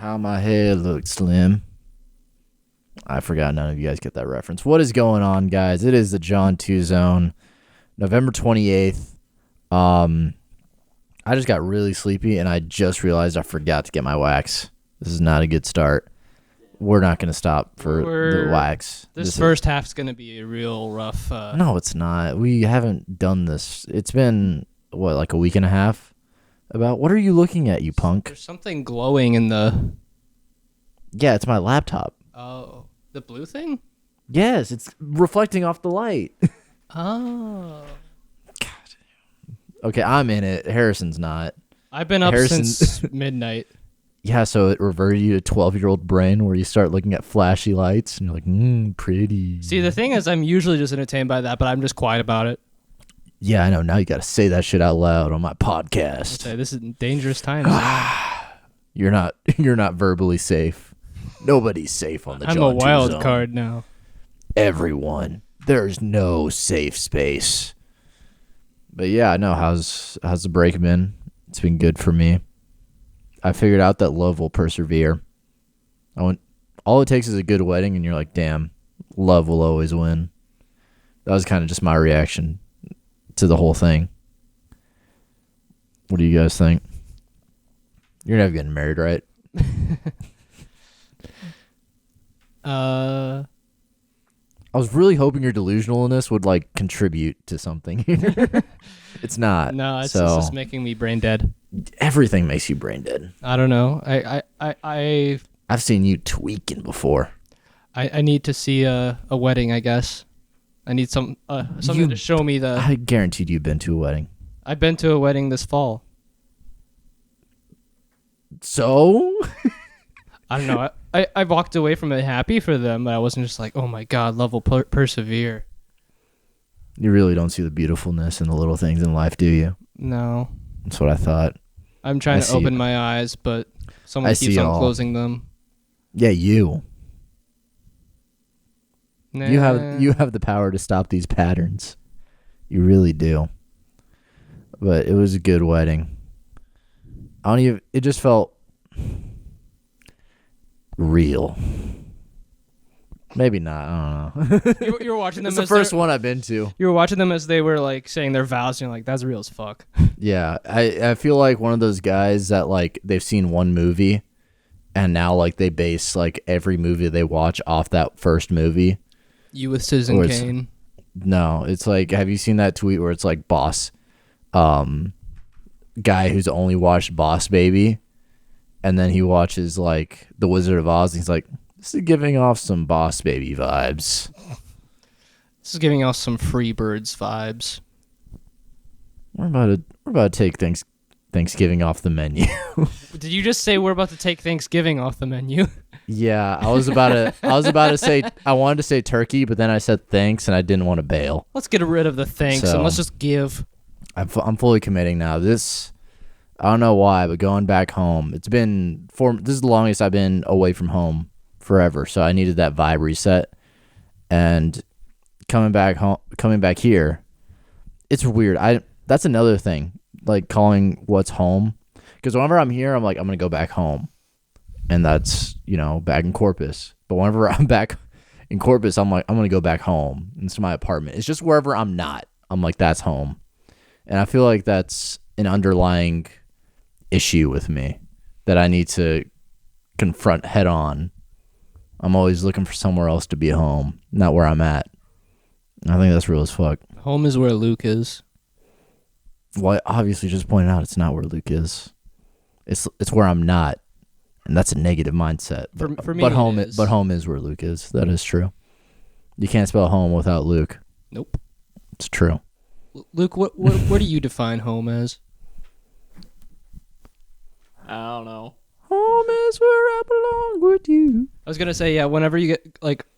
How my hair looked slim. I forgot none of you guys get that reference. What is going on, guys? It is the John 2 Zone, November 28th. I just got really sleepy, and I just realized I forgot to get my wax. This is not a good start. We're not going to stop for the wax. This first half's going to be a real rough... No, it's not. We haven't done this. It's been, what, like a week and a half? What are you looking at, you punk? There's something glowing in the... Yeah, it's my laptop. Oh, the blue thing? Yes, it's reflecting off the light. Oh. God. Okay, I'm in it. Harrison's not. I've been up since midnight. Yeah, so it reverted you to 12-year-old brain where you start looking at flashy lights and you're like, pretty. See, the thing is, I'm usually just entertained by that, but I'm just quiet about it. Yeah, I know. Now you got to say that shit out loud on my podcast. Okay, this is dangerous times. You're not verbally safe. Nobody's safe on the John 2 I'm a wild Zone. card now. Everyone. There's no safe space. But yeah, no, how's the break been? It's been good for me. I figured out that love will persevere. All it takes is a good wedding, and you're like, damn, love will always win. That was kind of just my reaction to the whole thing. What do you guys think? You're never getting married, right? I was really hoping your delusionalness would like contribute to something. It's not. No, it's just making me brain dead. Everything makes you brain dead. I don't know. I've seen you tweaking before. I need to see a wedding, I guess. I need something to show me the... I guaranteed you've been to a wedding. I've been to a wedding this fall. So? I don't know. I walked away from it happy for them, but I wasn't just like, oh my God, love will persevere. You really don't see the beautifulness in the little things in life, do you? No. That's what I thought. I'm trying to open my eyes, but someone keeps on closing them. Yeah, you. Nah. You have the power to stop these patterns. You really do. But it was a good wedding. It just felt real. Maybe not. I don't know. You were watching them. It's the first one I've been to. You were watching them as they were like saying their vows, and you're like, "That's real as fuck." Yeah, I feel like one of those guys that like they've seen one movie, and now like they base like every movie they watch off that first movie. You with Citizen Kane? No, it's like, have you seen that tweet where it's like Boss, guy who's only watched Boss Baby, and then he watches like The Wizard of Oz, and he's like, this is giving off some Boss Baby vibes. This is giving off some Freebirds vibes. We're about to take Thanksgiving off the menu. Did you just say we're about to take Thanksgiving off the menu? Yeah, I was about to say, I wanted to say turkey, but then I said thanks, and I didn't want to bail. Let's get rid of the thanks and let's just give. I'm fully committing now. I don't know why, but going back home, this is the longest I've been away from home forever. So I needed that vibe reset, and coming back here, it's weird. That's another thing, like calling what's home, because whenever I'm here, I'm like, I'm gonna go back home, and that's back in Corpus. But whenever I'm back in Corpus, I'm like, I'm gonna go back home. It's my apartment. It's just wherever I'm not, I'm like, that's home. And I feel like that's an underlying issue with me that I need to confront head on. I'm always looking for somewhere else to be home, not where I'm at. I think that's real as fuck. Home is where Luke is. Well, I obviously just pointed out it's not where Luke is. It's where I'm not, and that's a negative mindset. For me, but home is where Luke is. That is true. You can't spell home without Luke. Nope. It's true. Luke, what do you define home as? I don't know. Home is where I belong with you. I was gonna say, yeah. Whenever you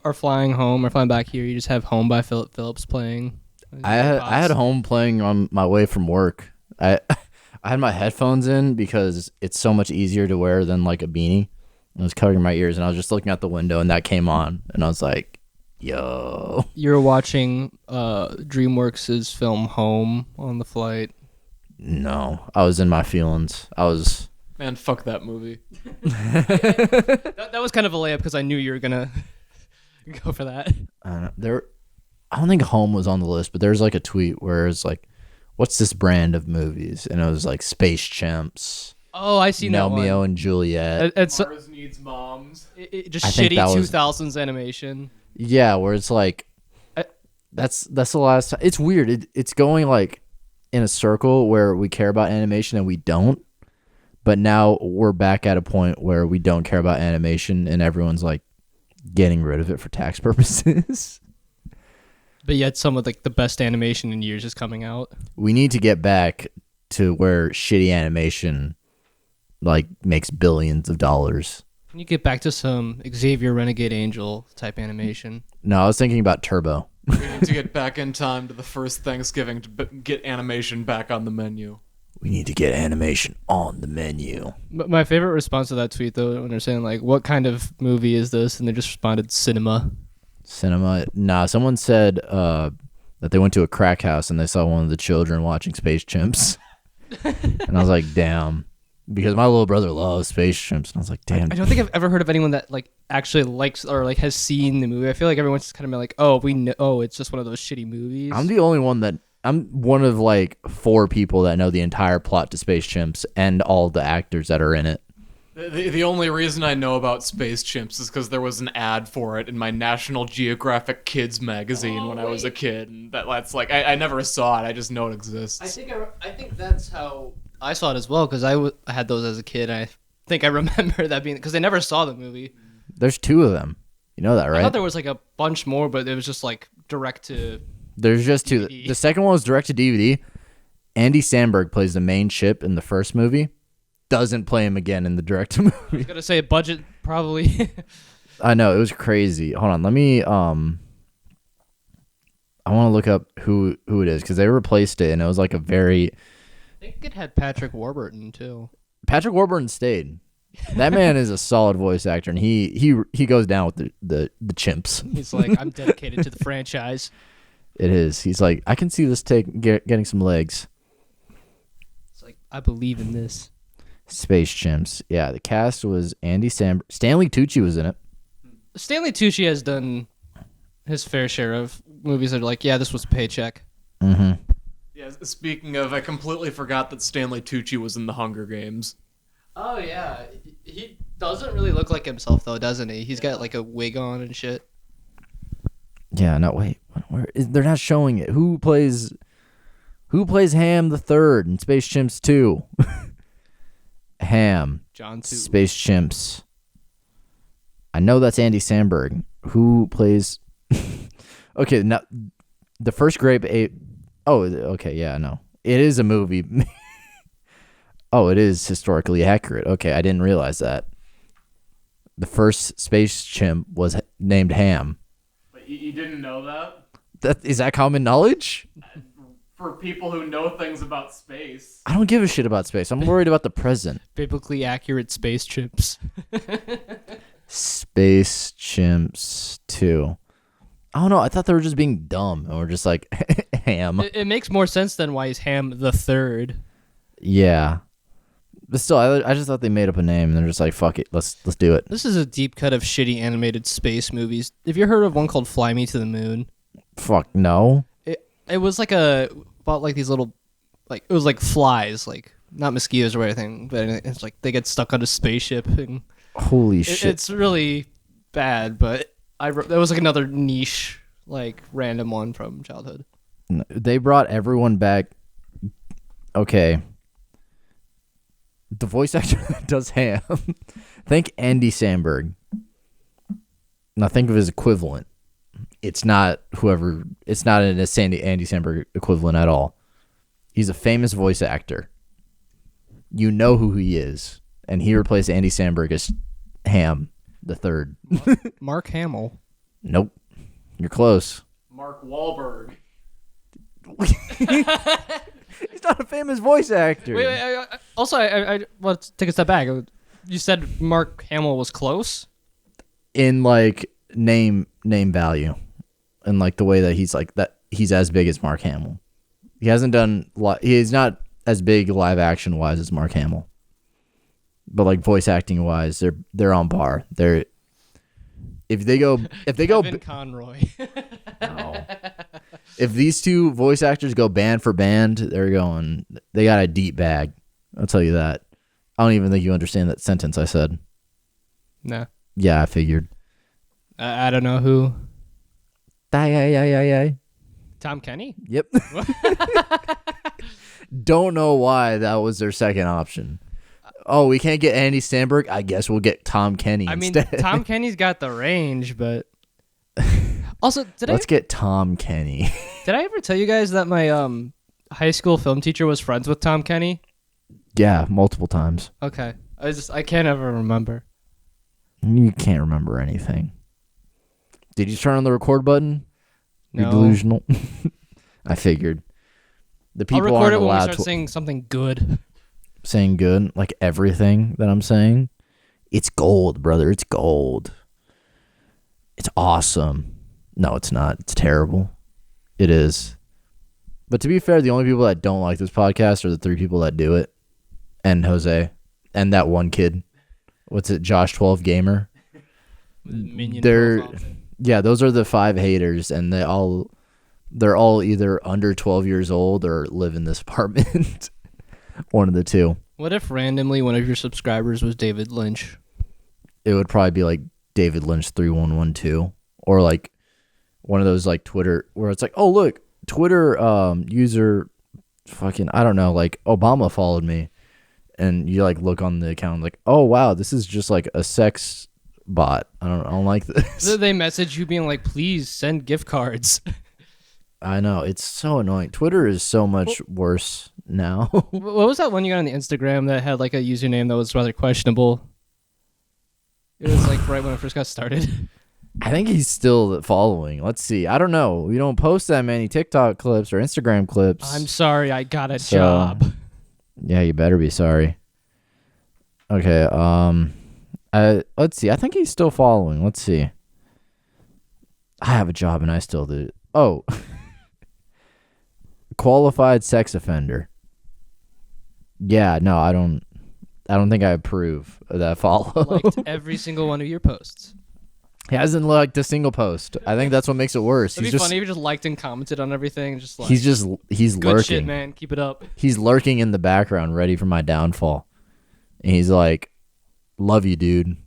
are flying home or flying back here, you just have Home by Philip Phillips playing. I had Home playing on my way from work. I had my headphones in because it's so much easier to wear than like a beanie. I was covering my ears, and I was just looking out the window, and that came on, and I was like, yo. You're watching DreamWorks' film Home on the flight. No, I was in my feelings. I was Man, fuck that movie. That was kind of a layup because I knew you were gonna go for that. I don't know. I don't think Home was on the list, but there's like a tweet where it's like, "What's this brand of movies?" And it was like Space Chimps, Oh, I seen that Romeo one. and Juliet. It's Mars Needs Moms. just I think shitty that was- 2000s animation. Yeah, where it's like, I- that's the last time. It's weird. It's going like in a circle where we care about animation and we don't. But now we're back at a point where we don't care about animation and everyone's like getting rid of it for tax purposes. But yet some of like the best animation in years is coming out. We need to get back to where shitty animation like makes billions of dollars. Can you get back to some Xavier Renegade Angel type animation? No, I was thinking about Turbo. We need to get back in time to the first Thanksgiving to get animation back on the menu. We need to get animation on the menu. My favorite response to that tweet, though, when they're saying, like, what kind of movie is this? And they just responded, cinema. Cinema. Nah, someone said that they went to a crack house and they saw one of the children watching Space Chimps. And I was like, damn. Because my little brother loves Space Chimps. And I was like, damn. I don't think I've ever heard of anyone that, like, actually likes or, like, has seen the movie. I feel like everyone's just kind of been like, oh, we know, oh, it's just one of those shitty movies. I'm one of like 4 people that know the entire plot to Space Chimps and all the actors that are in it. The only reason I know about Space Chimps is because there was an ad for it in my National Geographic Kids magazine when I was a kid, and that's like I never saw it. I just know it exists. I think that's how I saw it as well, because I had those as a kid. I think I remember that being, because I never saw the movie. There's 2 of them. You know that, I right? thought there was like a bunch more, but it was just like direct to. There's just 2. DVD. The second one was direct to DVD. Andy Samberg plays the main chip in the first movie. Doesn't play him again in the direct to I was movie. gonna say budget probably. I know, it was crazy. Hold on, let me I want to look up who it is because they replaced it and it was like a very I think it had Patrick Warburton too. Patrick Warburton stayed. That man is a solid voice actor and he goes down with the chimps. He's like, I'm dedicated to the franchise. It is. He's like, I can see this getting some legs. It's like, I believe in this. Space Chimps. Yeah, the cast was Andy Samberg. Stanley Tucci was in it. Stanley Tucci has done his fair share of movies that are like, yeah, this was a paycheck. Mm-hmm. Yeah. Speaking of, I completely forgot that Stanley Tucci was in the Hunger Games. Oh yeah, he doesn't really look like himself though, doesn't he? He's got like a wig on and shit. Yeah, no, wait. They're not showing it. Who plays Ham the Third in Space Chimps 2? Ham. John too. Space Chimps. I know that's Andy Samberg. Who plays... Okay, now, the first grape ate... Oh, okay, yeah, no. It is a movie. Oh, it is historically accurate. Okay, I didn't realize that. The first space chimp was named Ham. But you didn't know that? Is that common knowledge? For people who know things about space. I don't give a shit about space. I'm worried about the present. Biblically accurate space chips. Space Chimps 2. I don't know. I thought they were just being dumb. And we're just like, Ham. It makes more sense than why he's Ham the Third. Yeah. But still, I just thought they made up a name. And they're just like, fuck it. Let's do it. This is a deep cut of shitty animated space movies. Have you heard of one called Fly Me to the Moon? Fuck, no. It was like about like these little, like, it was like flies, like not mosquitoes or anything, but it's like they get stuck on a spaceship and Holy shit. it's really bad. But that was like another niche, like random one from childhood. They brought everyone back. Okay. The voice actor that does Ham. Think Andy Samberg. Now think of his equivalent. It's not an Andy Samberg equivalent at all. He's a famous voice actor. You know who he is. And he replaced Andy Samberg as Ham the Third. Mark Hamill. Nope. You're close. Mark Wahlberg. He's not a famous voice actor. Wait, also, I want to take a step back. You said Mark Hamill was close? In like name value. And like the way that he's as big as Mark Hamill. He hasn't done he's not as big live action wise as Mark Hamill. but like voice acting wise, they're on par. If they go Kevin Conroy. no. If these two voice actors go band for band, they got a deep bag. I'll tell you that. I don't even think you understand that sentence I said. Nah. Yeah, I figured. I don't know who. Yeah. Tom Kenny? Yep. Don't know why that was their second option. Oh, we can't get Andy Samberg? I guess we'll get Tom Kenny instead. I mean, Tom Kenny's got the range, but... Also, Let's get Tom Kenny. Did I ever tell you guys that my high school film teacher was friends with Tom Kenny? Yeah, multiple times. Okay. I can't ever remember. You can't remember anything. Did you turn on the record button? No. You're delusional. I figured. The I'll people record aren't it when we allowed start to saying something good. saying good, like everything that I'm saying. It's gold, brother. It's gold. It's awesome. No, it's not. It's terrible. It is. But to be fair, the only people that don't like this podcast are the 3 people that do it. And Jose. And that one kid. What's it? Josh 12 Gamer. Minion They're profile. yeah, those are the 5 haters, and they're all either under 12 years old or live in this apartment. One of the two. What if randomly one of your subscribers was David Lynch? It would probably be like David Lynch 3112, or like one of those like Twitter where it's like, oh look, Twitter user fucking, I don't know, like Obama followed me, and you like look on the account like, oh wow, this is just like a sex bot. I don't like this. So they message you being like, please send gift cards. I know, it's so annoying. Twitter is so much worse now. What was that one you got on the Instagram that had like a username that was rather questionable? It was like right when it first got started. I think he's still following. Let's see. I don't know. We don't post that many TikTok clips or Instagram clips. I'm sorry, I got a So- job. Yeah, you better be sorry. Okay, let's see. I think he's still following. Let's see. I have a job and I still do. Oh. Qualified sex offender. Yeah, no, I don't think I approve of that follow. Liked every single one of your posts. He hasn't liked a single post. I think that's what makes it worse. It'd be funny if you just liked and commented on everything and just like, He's good lurking. shit, man. Keep it up. He's lurking in the background, ready for my downfall. And he's like, "Love you, dude."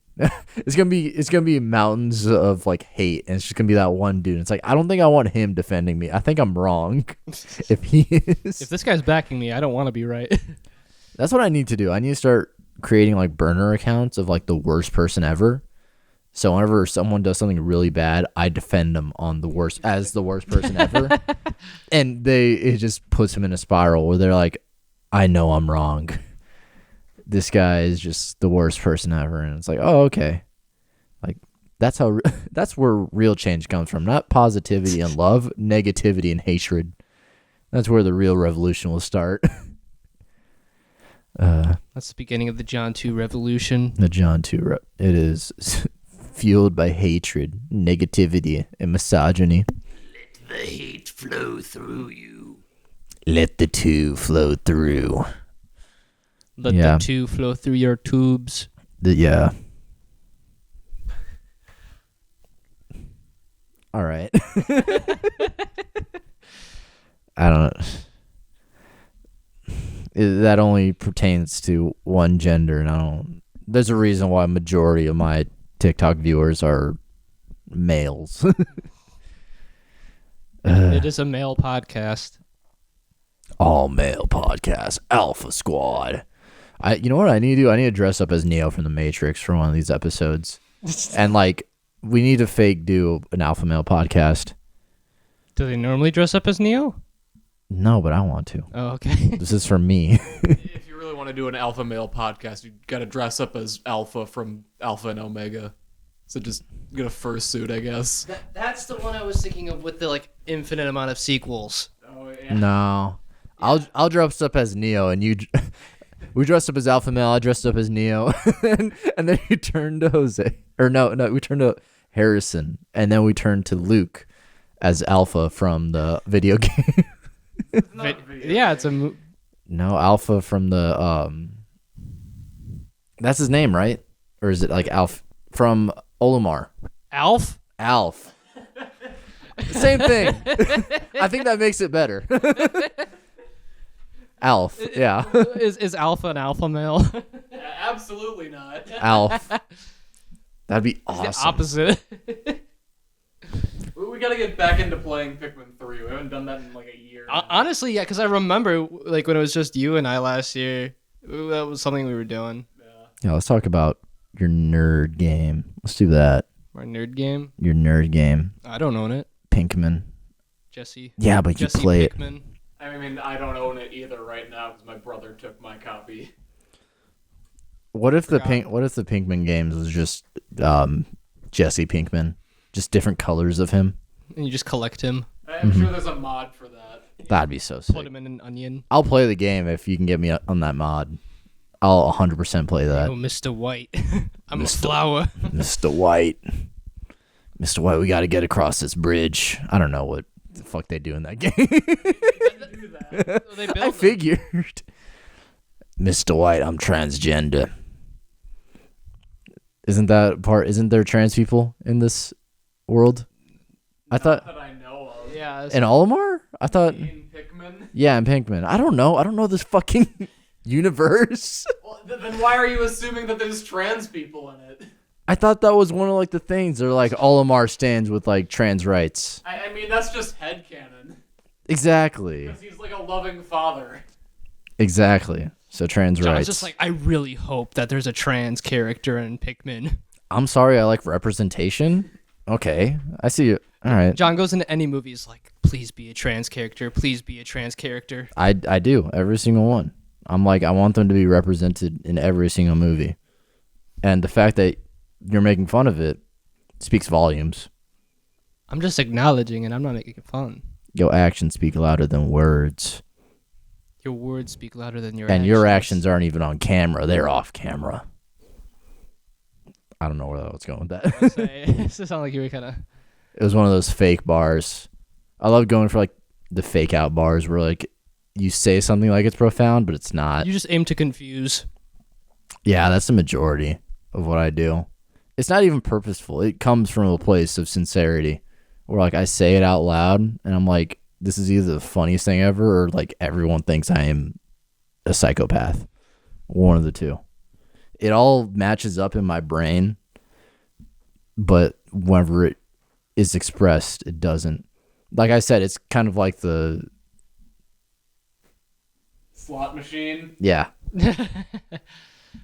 It's gonna be mountains of like hate, and it's just gonna be that one dude. It's like, I don't think I want him defending me. I think I'm wrong. If he is, If this guy's backing me, I don't want to be right. that's what I need to do. I need to start creating like burner accounts of like the worst person ever. So whenever someone does something really bad, I defend them on the worst person ever, and it just puts them in a spiral where they're like, I know I'm wrong. This guy is just the worst person ever, and it's like, oh, okay, like that's where real change comes from, not positivity and love, negativity and hatred. That's where the real revolution will start. That's the beginning of the John 2 revolution. The John 2, it is fueled by hatred, negativity, and misogyny. The hate flow through you. Let the 2 flow through. Let Yeah. the 2 flow through your tubes. Yeah. All right. I don't know. That only pertains to one gender, and there's a reason why majority of my TikTok viewers are males. It is a male podcast. All male podcast, Alpha Squad. You know what I need to do? I need to dress up as Neo from the Matrix for one of these episodes, and like we need to fake do an alpha male podcast. Do they normally dress up as Neo? No, but I want to. Oh, okay. This is for me. If you really want to do an alpha male podcast, you got to dress up as Alpha from Alpha and Omega. So just get a fursuit, I guess. That's the one I was thinking of with the like infinite amount of sequels. Oh yeah. No, I'll dress up as Neo, and you. We dressed up as Alpha Male. I dressed up as Neo, and then you turned to Jose. Or no, we turned to Harrison, and then we turned to Luke as Alpha from the video game. Yeah, it's a No, Alpha from the That's his name, right? Or is it like Alf from Olimar? Alf? Alf. Same thing. I think that makes it better. Alf. Yeah. Is Alpha an alpha male? Absolutely not. Alf. That'd be The awesome. opposite. We gotta get back into playing Pikmin 3. We haven't done that in like a year. Honestly, yeah, because I remember like when it was just you and I last year. That was something we were doing. Yeah, let's talk about your nerd game. Let's do that. Our nerd game. Your nerd game. I don't own it. Pinkman. Jesse. Yeah, but Jesse you play it. Pinkman. I mean, I don't own it either right now because my brother took my copy. What if the Forgot. What if the Pinkman games was just Jesse Pinkman, just different colors of him? And you just collect him, I'm sure there's a mod for that. That'd be so sick. put him in an onion. I'll play the game if you can get me on that mod. I'll 100% play that. Oh, Mr. White. I'm Mr. a flower. Mr. White. Mr. White, we got to get across this bridge. I don't know what the fuck they do in that game. So they built I figured. Mr. White, I'm transgender. Isn't there trans people in this world? I thought That I know of. Yeah. in Olimar? I thought In Pikmin? yeah, in Pinkman. I don't know this fucking universe. Well, then why are you assuming that there's trans people in it? I thought that was one of like the things. They're like Olimar stands with like trans rights. I mean, that's just headcanon. Exactly. Because he's like a loving father. Exactly. So trans John's rights. just like, I really hope that there's a trans character in Pikmin. I'm sorry, I like representation. Okay, I see you. All right, John goes into any movies like, please be a trans character. Please be a trans character. I do every single one. I'm like, I want them to be represented in every single movie, and the fact that you're making fun of it speaks volumes. I'm just acknowledging it. I'm not making fun. Your actions speak louder than words, Your words speak louder than your and actions. your actions aren't even on camera; they're off camera. I don't know where that was going with that. This sound like you were kind of. It was one of those fake bars. I love going for like the fake out bars where like you say something like it's profound, but it's not. You just aim to confuse. Yeah, that's the majority of what I do. It's not even purposeful. It comes from a place of sincerity where like I say it out loud and I'm like, this is either the funniest thing ever or like everyone thinks I am a psychopath. One of the two. It all matches up in my brain, but whenever it is expressed, it doesn't. Like I said, it's kind of like the Slot machine. yeah.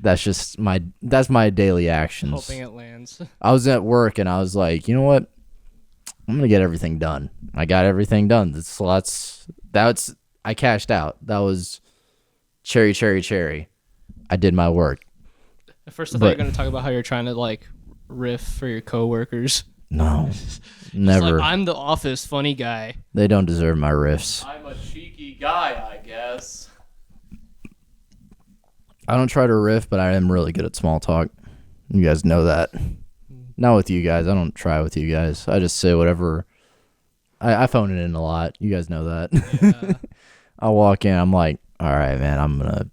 That's my daily actions. Hoping it lands. I was at work and I was like, you know what? I'm gonna get everything done. I got everything done. The slots. I cashed out. That was cherry. I did my work. At first, I thought you were But- going to talk about how you're trying to like riff for your coworkers. No, It's never. like, I'm the office funny guy. They don't deserve my riffs. I'm a cheeky guy, I guess. I don't try to riff, but I am really good at small talk. You guys know that. Not with you guys. I don't try with you guys. I just say whatever. I phone it in a lot. You guys know that. Yeah. I walk in. I'm like, all right, man. I'm gonna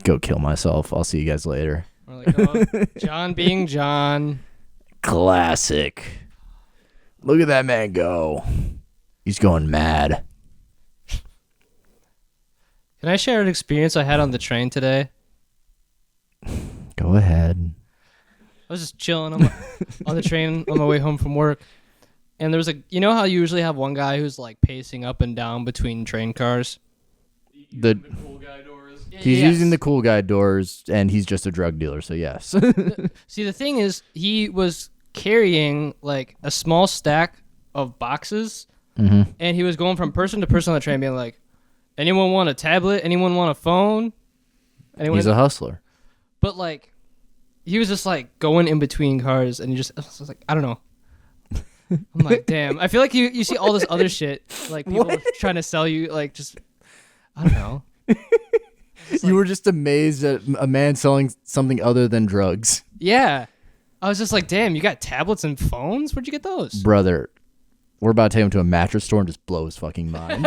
go kill myself. I'll see you guys later. We're like, oh, John being John. Classic. Look at that man go. He's going mad. Can I share an experience I had on the train today? Go ahead. I was just chilling on the train on my way home from work. And there was you know how you usually have one guy who's like pacing up and down between train cars? The- The cool guy doors. He's Yes. using the cool guy doors, and he's just a drug dealer, so yes. See, the thing is, he was carrying like a small stack of boxes, Mm-hmm. and he was going from person to person on the train, being like, "Anyone want a tablet? Anyone want a phone? Anyone?" He's a hustler. But like, he was just like going in between cars, and I was like, I don't know. I'm like, damn. I feel like you see all this other shit, like people trying to sell you, like just, I don't know. You were just amazed at a man selling something other than drugs. Yeah, I was just like, damn, you got tablets and phones? Where'd you get those? Brother, we're about to take him to a mattress store and just blow his fucking mind.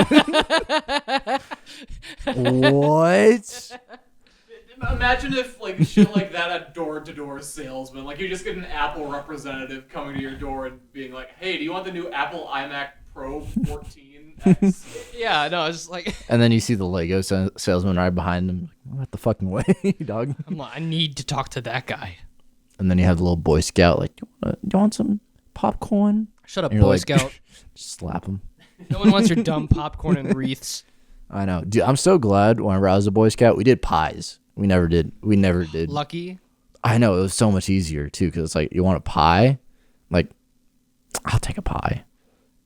What? Imagine if like shit like that at door-to-door salesman. Like you just get an Apple representative coming to your door and being like, "Hey, do you want the new Apple iMac Pro 14X?" Yeah, no, it's just like And then you see the Lego salesman right behind him. What the fucking way, dog? I'm like, I need to talk to that guy. And then you have the little Boy Scout like, do you want some popcorn? Shut up, And you're Boy like, Scout. Just slap him. No one wants your dumb popcorn and wreaths. I know. Dude, I'm so glad whenever I was a Boy Scout, we did pies. We never did. Lucky. I know. It was so much easier, too, because it's like, you want a pie? Like, I'll take a pie.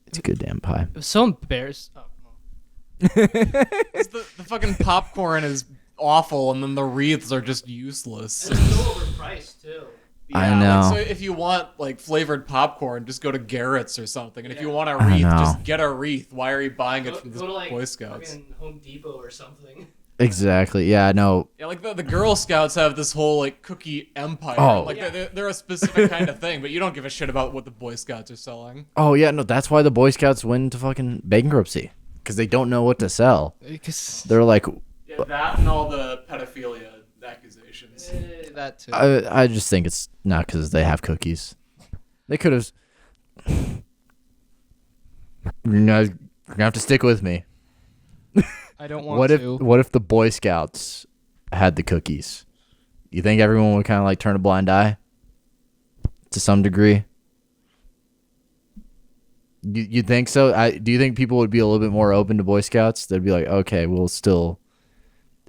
It's a good damn pie. It was so embarrassing. Oh, It's the fucking popcorn is awful, and then the wreaths are just useless. it's so overpriced too. I Yeah, know. Like, so if you want like flavored popcorn, just go to Garrett's or something. And if you want a I wreath, know. just get a wreath. Why are you buying it from the Go to like Boy Scouts? fucking Home Depot or something. Exactly. Yeah, I know. Yeah, like the Girl Scouts have this whole like cookie empire. Oh. Like they're a specific kind of thing, but you don't give a shit about what the Boy Scouts are selling. Oh, yeah, no, that's why the Boy Scouts went into fucking bankruptcy. Because they don't know what to sell. Because They're like, Yeah, that and all the pedophilia accusations. that too. I just think it's not because they have cookies. They could have. You're gonna have to stick with me. I don't want What if to. what if the Boy Scouts had the cookies? You think everyone would kind of like turn a blind eye to some degree? You think so? Do you think people would be a little bit more open to Boy Scouts? They'd be like, okay, we'll still.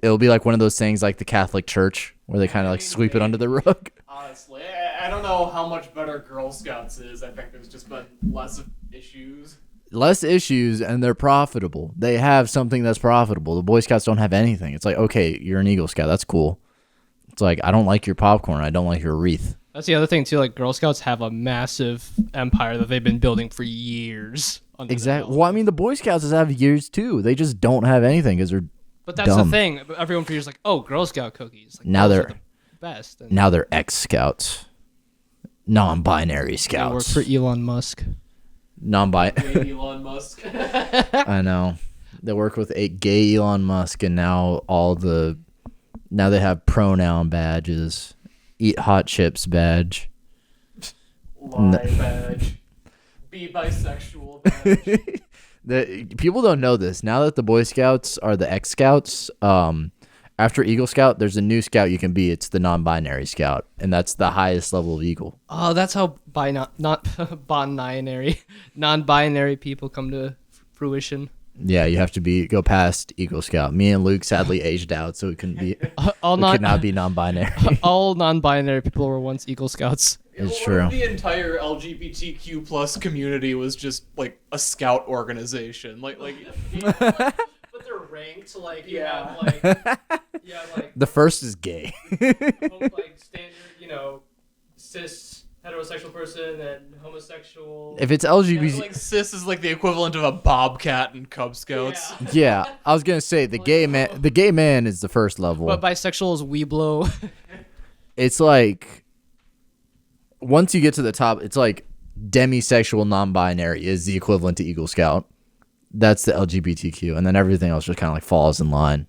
It'll be like one of those things like the Catholic Church where they kind of like sweep it under the rug. Honestly, I don't know how much better Girl Scouts is. I think there's just been less issues. Less issues and they're profitable. They have something that's profitable. The Boy Scouts don't have anything. It's like, okay, you're an Eagle Scout. That's cool. It's like, I don't like your popcorn. I don't like your wreath. That's the other thing too. Like Girl Scouts have a massive empire that they've been building for years. under their Exactly. belt. Well, I mean, the Boy Scouts have years too. They just don't have anything because they're But that's dumb. the thing. Everyone feels like, oh, Girl Scout cookies. Like, Now those are they're- the best. And now they're X Scouts, non-binary they work Scouts, for Elon Musk. non-binary. Hey, Elon Musk. I know. They work with a gay Elon Musk, and now now they have pronoun badges. Eat hot chips badge. Lie badge. Be bisexual badge. People don't know this. Now that the Boy Scouts are the X Scouts, after Eagle Scout, there's a new Scout you can be. It's the non-binary Scout, and that's the highest level of Eagle. Oh, that's how non-binary people come to fruition. Yeah, you have to go past Eagle Scout. Me and Luke sadly aged out, so we couldn't be. All We could not be non-binary. all non-binary people were once Eagle Scouts. It's What true. if the entire LGBTQ plus community was just like a scout organization? Like But they're ranked like Yeah. like The first is gay. like standard, cis heterosexual person and homosexual. If it's LGBT, like cis is like the equivalent of a bobcat in Cub Scouts. yeah, I was gonna say the gay man. The gay man is the first level. But bisexual is Weeblo. It's like once you get to the top, it's like demisexual non-binary is the equivalent to Eagle Scout. That's the LGBTQ, and then everything else just kind of like falls in line.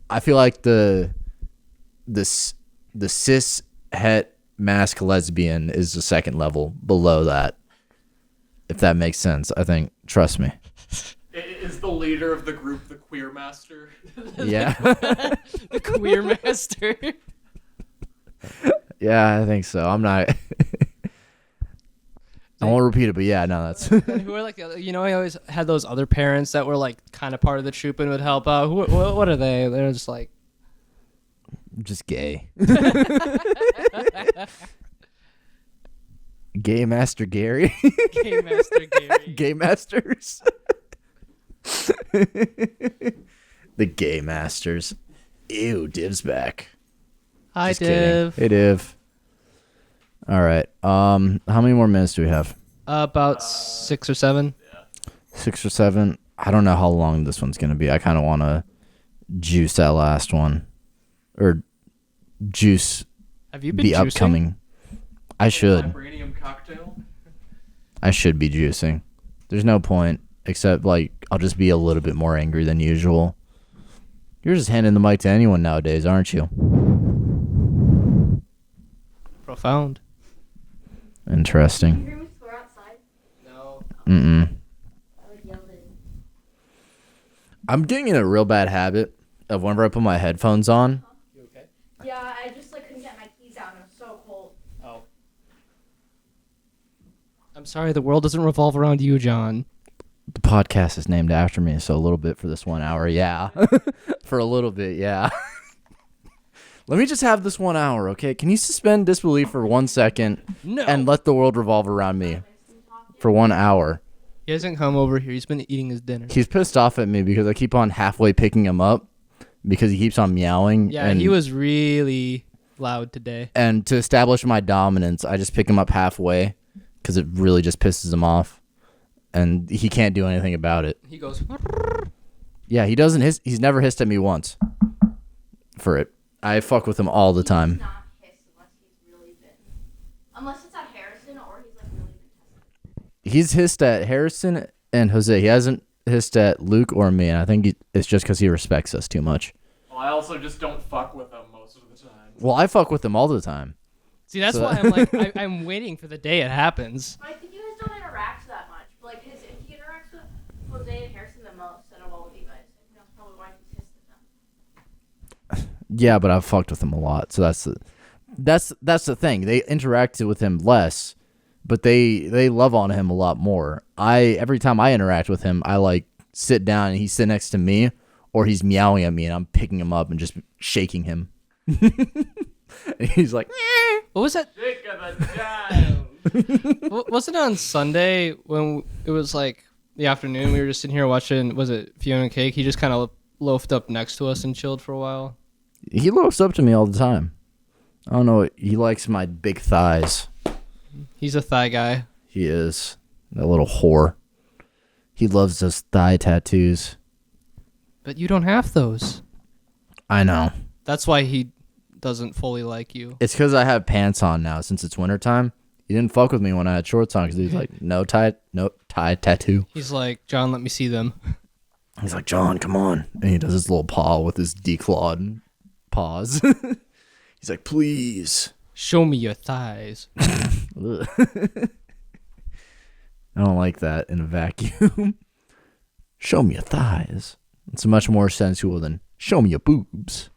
I feel like the cis het mask lesbian is the second level below that. If that makes sense, I think. Trust me. Is the leader of the group the queer master? Yeah, The queer master. yeah, I think so. I'm not. I won't repeat it, but yeah, no, that's And who are like, I always had those other parents that were like kind of part of the troop and would help out. What are they? They're just like, just gay. Gay Master Gary. Game Master Gary. Gay Masters. The Gay Masters. Ew, Div's back. Hi, Just kidding. Div. Hey, Div. All right. How many more minutes do we have? About 6 or 7. 6 or 7. I don't know how long this one's gonna be. I kind of want to juice that last one, or juice Have you been the juicing? upcoming. I should. Vibranium cocktail. I should be juicing. There's no point except like I'll just be a little bit more angry than usual. You're just handing the mic to anyone nowadays, aren't you? Profound. Interesting. You hear me swear outside? No. Mm-mm. I would yell it. I'm getting in a real bad habit of whenever I put my headphones on. You okay? Yeah, I just like couldn't get my keys out. It was so cold. Oh. I'm sorry, the world doesn't revolve around you, John. The podcast is named after me, so a little bit for this 1 hour, yeah. For a little bit, yeah. Let me just have this 1 hour, okay? Can you suspend disbelief for 1 second No. and let the world revolve around me for 1 hour? He hasn't come over here. He's been eating his dinner. He's pissed off at me because I keep on halfway picking him up because he keeps on meowing. Yeah, and, he was really loud today. And to establish my dominance, I just pick him up halfway because it really just pisses him off. And he can't do anything about it. He goes, Yeah, he doesn't hiss. He's never hissed at me once for it. I fuck with him all the He's time. not pissed unless he's really bitten. Unless it's at Harrison or he's like really contested. He's hissed at Harrison and Jose. He hasn't hissed at Luke or me, and I think it's just because he respects us too much. Well, I also just don't fuck with him most of the time. Well, I fuck with him all the time. see, that's So- why I'm like, I'm waiting for the day it happens. But I think you guys don't interact that much. But like he interacts with Jose and Harrison the most out of all of you guys. I think that's probably why he's pissed at them. Yeah, but I've fucked with him a lot, so that's the thing. They interacted with him less, but they love on him a lot more. Every time I interact with him, I like sit down and he's sitting next to me, or he's meowing at me, and I'm picking him up and just shaking him. And he's like, What was that? Dick of the child. Wasn't it on Sunday when it was like the afternoon? We were just sitting here watching. Was it Fiona and Cake? He just kind of loafed up next to us and chilled for a while. he looks up to me all the time. I don't know. He likes my big thighs. He's a thigh guy. He is that little whore. He loves those thigh tattoos. But you don't have those. I know. That's why he doesn't fully like you. It's because I have pants on now since it's wintertime. He didn't fuck with me when I had shorts on because he's like, no tie tattoo. He's like, John, let me see them. He's like, John, come on. And he does his little paw with his declawed paws. He's like, please. Show me your thighs. Ugh. I don't like that in a vacuum. Show me your thighs. It's much more sensual than show me your boobs.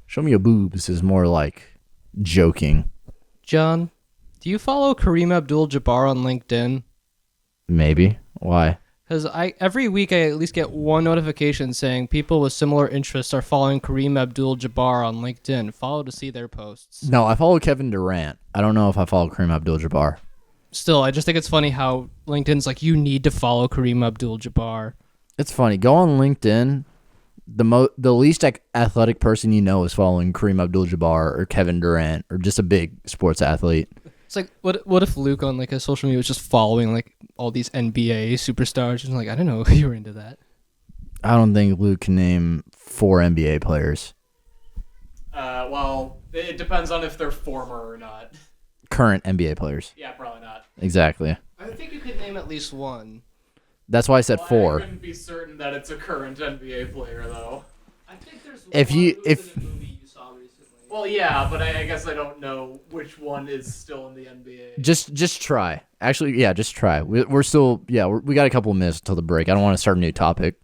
Show me your boobs is more like joking. John, do you follow Kareem Abdul-Jabbar on LinkedIn? Maybe. Why? Because every week I at least get one notification saying people with similar interests are following Kareem Abdul-Jabbar on LinkedIn. Follow to see their posts. No, I follow Kevin Durant. I don't know if I follow Kareem Abdul-Jabbar. Still, I just think it's funny how LinkedIn's like, you need to follow Kareem Abdul-Jabbar. It's funny. Go on LinkedIn. The least athletic person you know is following Kareem Abdul-Jabbar or Kevin Durant or just a big sports athlete. It's like, what if Luke on like a social media was just following like all these NBA superstars and like, I don't know if you were into that. I don't think Luke can name 4 NBA players. Well, it depends on if they're former or not. Current NBA players. Yeah, probably not. Exactly. I think you could name at least one. That's why I said Well, I 4. couldn't be certain that it's a current NBA player, though. I think there's If one you- who's if- in a movie you saw recently. Well, yeah, but I guess I don't know which one is still in the NBA. Just try. Actually, yeah, just try. We're still, yeah, we got a couple of minutes until the break. I don't want to start a new topic.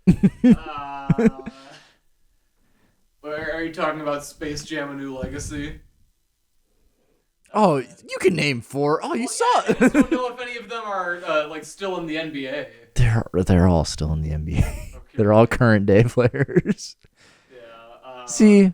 Are you talking about Space Jam: A New Legacy? Oh, you can name 4. Oh, you saw I it. just don't know if any of them are like still in the NBA. They're all still in the NBA. Okay. They're all current day players. Yeah. See,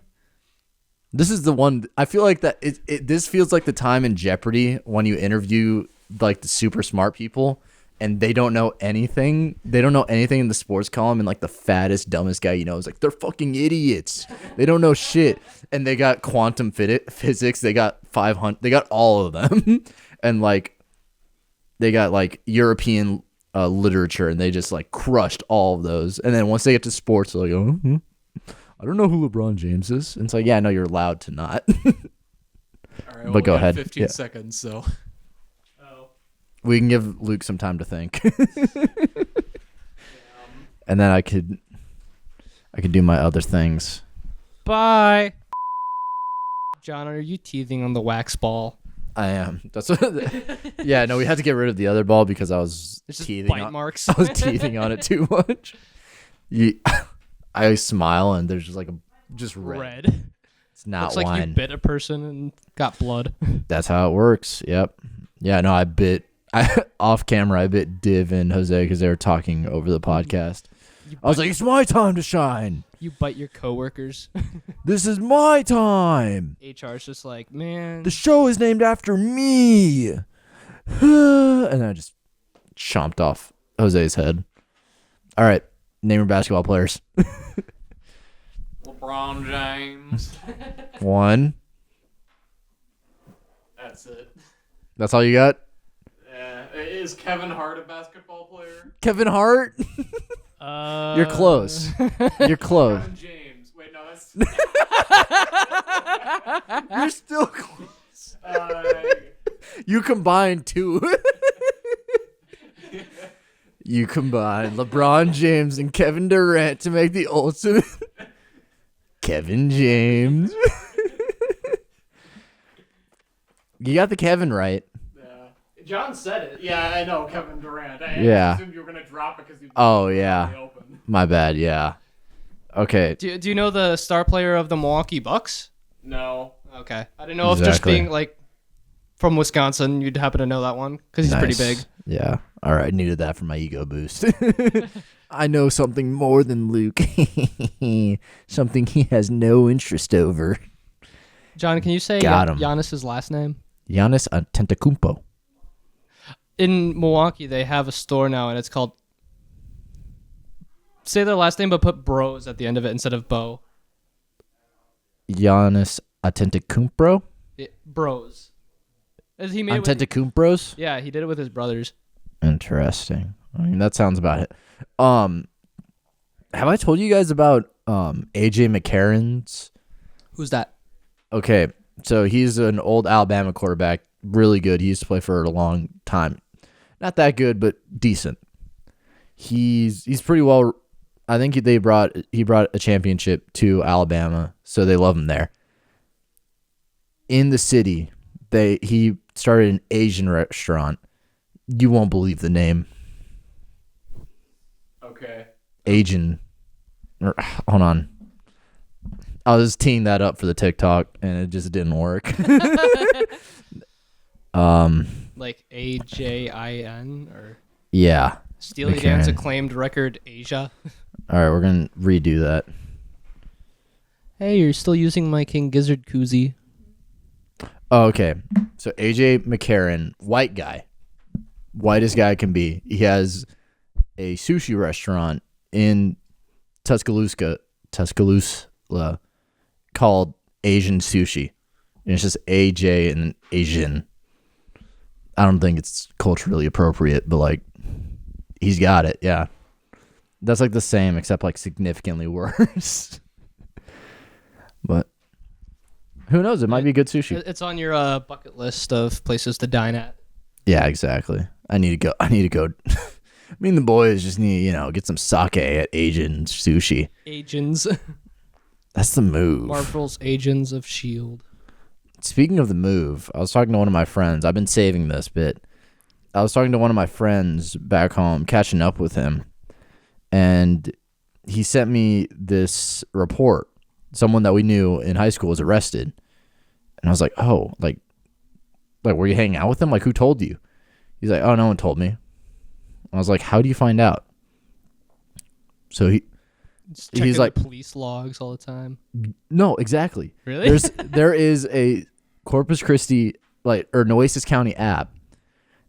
this is the one. I feel like that. This feels like the time in Jeopardy when you interview like the super smart people and they don't know anything. They don't know anything in the sports column, and like the fattest, dumbest guy you know is like, they're fucking idiots. They don't know shit, and they got quantum physics. They got 500. They got all of them, and like they got like European literature, and they just like crushed all of those. And then once they get to sports, they're like, oh. I don't know who LeBron James is. And it's like, yeah, no, you're allowed to not. All right, But go we got ahead. 15 Yeah. seconds, so. We can give Luke some time to think. And then I can do my other things. Bye. John, are you teething on the wax ball? I am. That's what. Yeah, no, we had to get rid of the other ball because I was It's just teething. bite On, marks. I was teething on it too much. I smile and there's just like just red. Red. It's not Looks like wine. you bit a person and got blood. That's how it works. Yep. Yeah. No, I bit. Off camera, I bit Div and Jose because they were talking over the podcast. I was like, "It's my time to shine. You bite your coworkers. This is my time. HR's just like, man. The show is named after me." And I just chomped off Jose's head. All right, name your basketball players. LeBron James. 1. That's it. That's all you got? Yeah. Is Kevin Hart a basketball player? Kevin Hart? You're close. You're close. Kevin James. Wait, no, that's. You're still close. You combine 2. You combine LeBron James and Kevin Durant to make the ultimate Kevin James. You got the Kevin right. John said it. Yeah, I know, Kevin Durant. I Yeah. assumed you were going to drop it because you. Oh, yeah. My bad, yeah. Okay. Do you know the star player of the Milwaukee Bucks? No. Okay. I didn't know if just Exactly. being like from Wisconsin, you'd happen to know that one because he's pretty Nice. big. Yeah. All right. Needed that for my ego boost. I know something more than Luke. Something he has no interest over. John, can you say Got him. Giannis's last name? Giannis Antetokounmpo. In Milwaukee, they have a store now, and it's called. Say their last name, but put Bros at the end of it instead of Bo. Giannis Antetokounmpo. Bros. He made it with, Antetokounmpos. yeah, he did it with his brothers. Interesting. I mean, that sounds about it. Have I told you guys about AJ McCarron's? Who's that? Okay, so he's an old Alabama quarterback, really good. He used to play for a long time. Not that good, but decent. He's pretty well. I think he brought a championship to Alabama, so they love him there. In the city, he started an Asian restaurant. You won't believe the name. Okay. Asian. Hold on. I was teeing that up for the TikTok, and it just didn't work. Like AJIN or Yeah. Steely Dan's McCarron. acclaimed record Asia. All right, we're gonna redo that. Hey, you're still using my King Gizzard koozie. Oh, okay. So AJ McCarron, white guy, whitest guy can be. He has a sushi restaurant in Tuscaloosa, called Asian Sushi, and it's just AJ and Asian. I don't think it's culturally appropriate, but like, he's got it. Yeah, that's like the same, except like significantly worse. But who knows? It might be good sushi. It's on your bucket list of places to dine at. Yeah, exactly. I need to go. Me and the boys just need, get some sake at Asian Sushi. Agents. That's the move. Marvel's Agents of S.H.I.E.L.D. Speaking of the move, I was talking to one of my friends. I've been saving this bit. I was talking to one of my friends back home, catching up with him, and he sent me this report. Someone that we knew in high school was arrested. And I was like, oh, like were you hanging out with him? Like, who told you? He's like, oh, no one told me. I was like, how do you find out? So he's like, police logs all the time. no, exactly. Really? There is a Corpus Christi or Nueces County app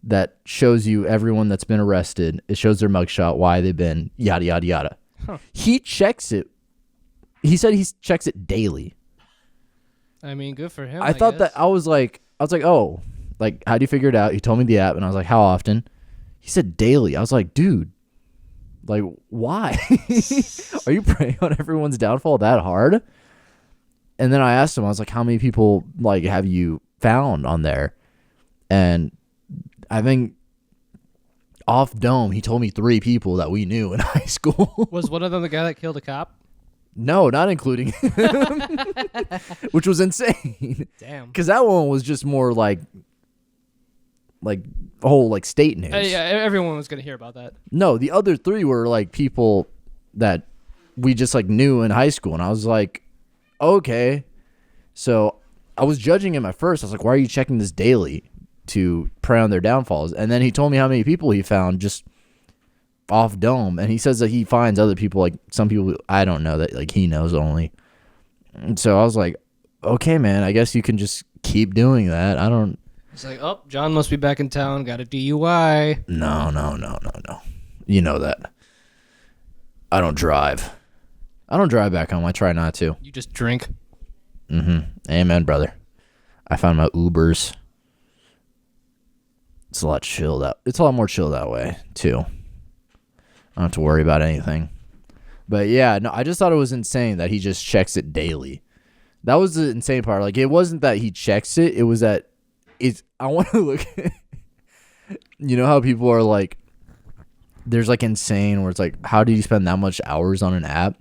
that shows you everyone that's been arrested. It shows their mugshot, why they've been, yada yada yada. Huh. He checks it. He said he checks it daily. I mean, good for him. I thought guess. that I was like, oh, like, how do you figure it out? He told me the app, and I was like, how often? He said daily. I was like, dude, like, why? Are you preying on everyone's downfall that hard? And then I asked him, I was like, how many people like have you found on there? And I think off dome, he told me 3 people that we knew in high school. Was one of them the guy that killed a cop? No, not including him, which was insane. Damn. Because that one was just more like whole like state news. Yeah, everyone was gonna hear about that. No, the other three were like people that we just like knew in high school, and I was like, okay. So I was judging him at first. I was like, why are you checking this daily to prey on their downfalls? And then he told me how many people he found just off dome, and he says that he finds other people, like some people I don't know that like he knows only. And so I was like, okay, man, I guess you can just keep doing that. I don't. It's like, oh, John must be back in town. Got a DUI. No. You know that. I don't drive. I don't drive back home. I try not to. You just drink. Amen, brother. I found my Ubers. It's a lot chilled out. It's a lot more chill that way, too. I don't have to worry about anything. But yeah, no, I just thought it was insane that he just checks it daily. That was the insane part. Like, it wasn't that he checks it. It was that I want to look at, you know how people are like, there's like insane where it's like, how do you spend that much hours on an app?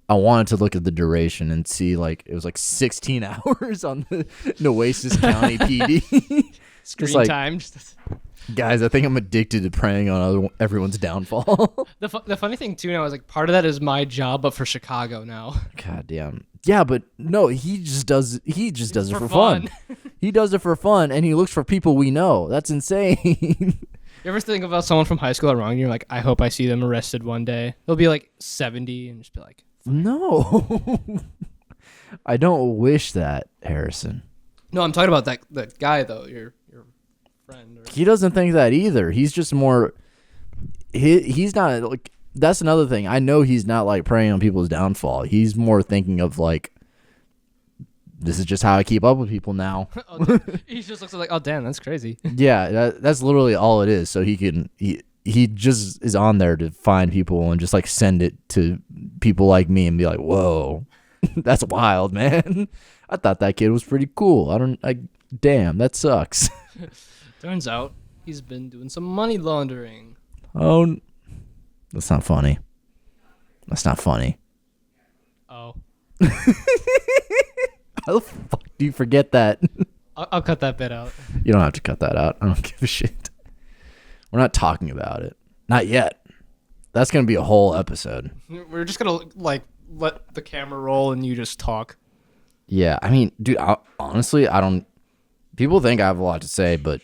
I wanted to look at the duration and see like it was like 16 hours on the Nueces County PD. Screen like, time. Guys, I think I'm addicted to preying on everyone's downfall. The funny thing too now is like part of that is my job, but for Chicago now. God damn. Yeah, but no, he just does it for fun. He does it for fun, and he looks for people we know. That's insane. You ever think about someone from high school that wrong? And you're like, I hope I see them arrested one day. They'll be like 70 and just be like, no. I don't wish that, Harrison. no, I'm talking about that guy though. Your friend. Or... He doesn't think that either. He's just more. He's not like. That's another thing. I know he's not like preying on people's downfall. He's more thinking of like, this is just how I keep up with people now. He just looks like, oh damn, that's crazy. Yeah, that's literally all it is. So he just is on there to find people and just like send it to people like me and be like, whoa, that's wild, man. I thought that kid was pretty cool. Damn, that sucks. Turns out he's been doing some money laundering. Oh, that's not funny. That's not funny. Oh, How the fuck do you forget that? I'll cut that bit out. You don't have to cut that out. I don't give a shit. We're not talking about it. Not yet. That's going to be a whole episode. We're just gonna like let the camera roll and you just talk. Yeah, I mean, dude, honestly, I don't... People think I have a lot to say, but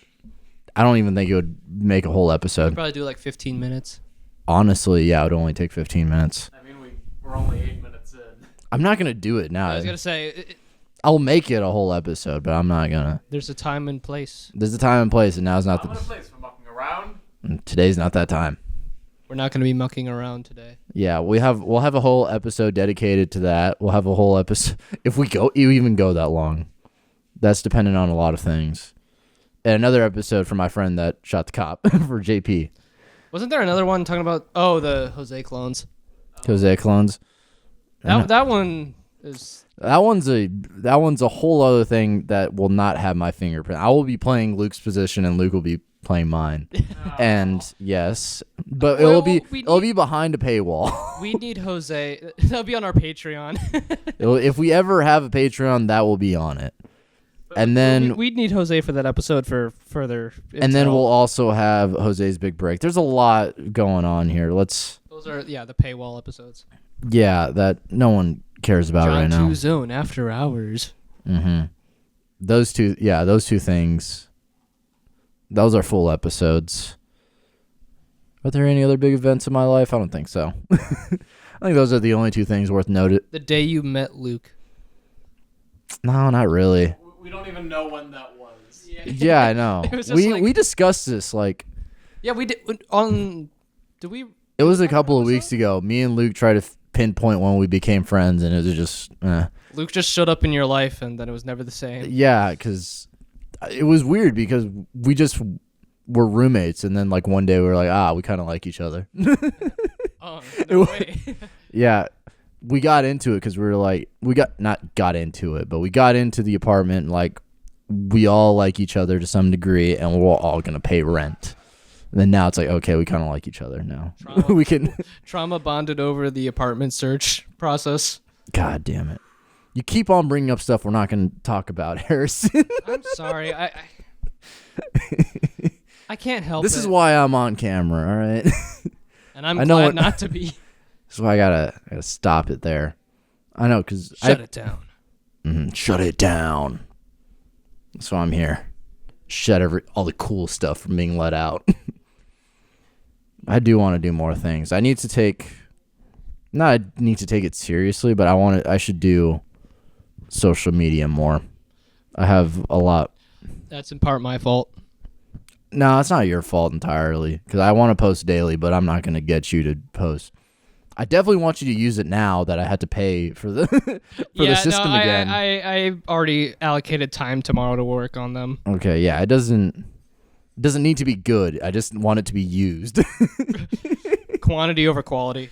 I don't even think it would make a whole episode. Probably do like 15 minutes. Honestly, yeah, it would only take 15 minutes. I mean, we're only 8 minutes in. I'm not going to do it now. I was gonna say I'll make it a whole episode, but I'm not going to. there's a time and place. There's a time and place, and now's not I'm in a place for mucking around. Today's not that time. We're not gonna be mucking around today. Yeah, we'll have a whole episode dedicated to that. We'll have a whole episode if we even go that long. That's dependent on a lot of things. And another episode for my friend that shot the cop for JP. Wasn't there another one talking about the Jose clones? Jose clones. That one is That one's a whole other thing that will not have my fingerprint. I will be playing Luke's position and Luke will be playing mine. And yes, but Well, it'll be behind a paywall. we need Jose. That'll be on our Patreon. If we ever have a Patreon, that will be on it. And then we'd need Jose for that episode for further. and then intel. we'll also have Jose's big break. There's a lot going on here. Those are the paywall episodes. that no one cares about John right now. 2 Zone After Hours. Mm-hmm. Those two things. Those are full episodes. Are there any other big events in my life? I don't think so. I think those are the only two things worth noting. The day you met Luke. No, not really. We don't even know when that was. Yeah, I know. It was just like- we discussed this like Yeah, we did on. Did we? it was a couple of weeks ago. Me and Luke tried to pinpoint when we became friends, and it was just Luke just showed up in your life, and then it was never the same. yeah, because it was weird because we just were roommates, and then like one day we were like, we kind of like each other. Oh no way. Yeah, we got into it because we were like, we got into the apartment like we all like each other to some degree, and we're all gonna pay rent. And then now it's like, okay, we kind of like each other now. Trauma. We can. Trauma bonded over the apartment search process. God damn it. You keep on bringing up stuff we're not going to talk about, Harrison. I'm sorry. I can't help This it. is why I'm on camera, all right? And I'm I know glad what- not to be. This is why I gotta stop it there. I know, because Shut it down. Shut it down. That's why I'm here. Shut all the cool stuff from being let out. I do want to do more things. I need to take it seriously, but I should do social media more. I have a lot. That's in part my fault. No, it's not your fault entirely, because I want to post daily, but I'm not going to get you to post. I definitely want you to use it now that I had to pay for the the system again. I already allocated time tomorrow to work on them. Okay, yeah, it doesn't need to be good. I just want it to be used. Quantity over quality.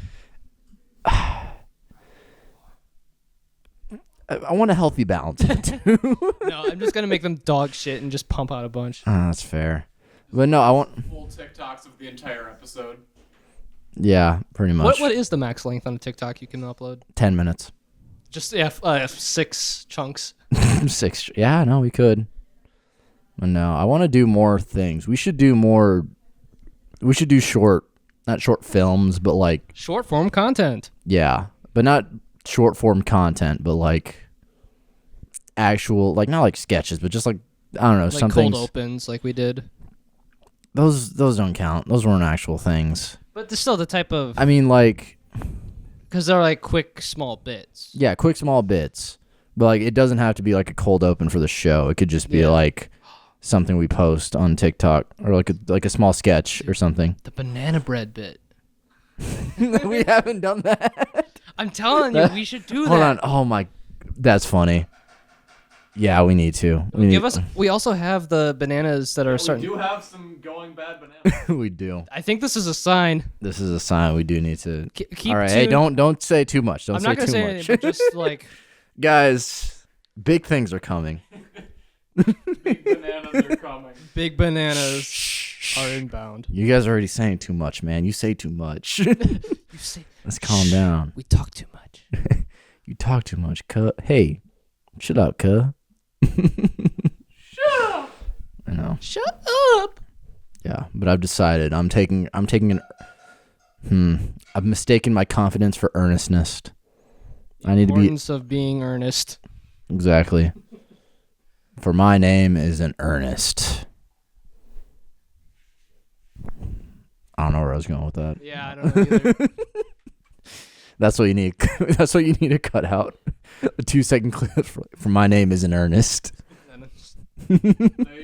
I want a healthy balance. No, I'm just gonna make them dog shit and just pump out a bunch. That's fair. But no, I want. Full TikToks of the entire episode. Yeah, pretty much. What is the max length on a TikTok you can upload? 10 minutes. Just 6 chunks. 6. Yeah, no, we could. But no, I want to do more things. We should do more. We should do not short films, but like, Short form content. yeah, but not short form content, but like actual, like not like sketches, but just like, I don't know, Like something. cold opens like we did. Those don't count. Those weren't actual things. But there's still the type of, I mean, like, because they're like quick small bits. yeah, quick small bits, but like it doesn't have to be like a cold open for the show. It could just be Yeah. like something we post on TikTok, or like a small sketch or something. The banana bread bit. We haven't done that. I'm telling you, we should do Hold that. on. Oh my, that's funny. Yeah, we need to. We also have the bananas that are We starting. do have some going bad bananas. We do. I think this is a sign. This is a sign we do need to. Keep All right. Hey, don't say too much. Don't I'm say not gonna too say much. anything, but just like Guys, big things are coming. Big bananas are coming. big bananas are inbound. You guys are already saying too much, man. You say too much. You say Let's calm down. we talk too much. You talk too much, cuh. Hey, shut up, cuh. Shut up. I know. Shut up. Yeah, but I've decided I've mistaken my confidence for earnestness. I need to be Importance of being earnest. exactly. For my name is an Ernest. I don't know where I was going with that. Yeah, I don't know either. That's what you need. That's what you need to cut out. A 2-second clip for my name is an Ernest. No, you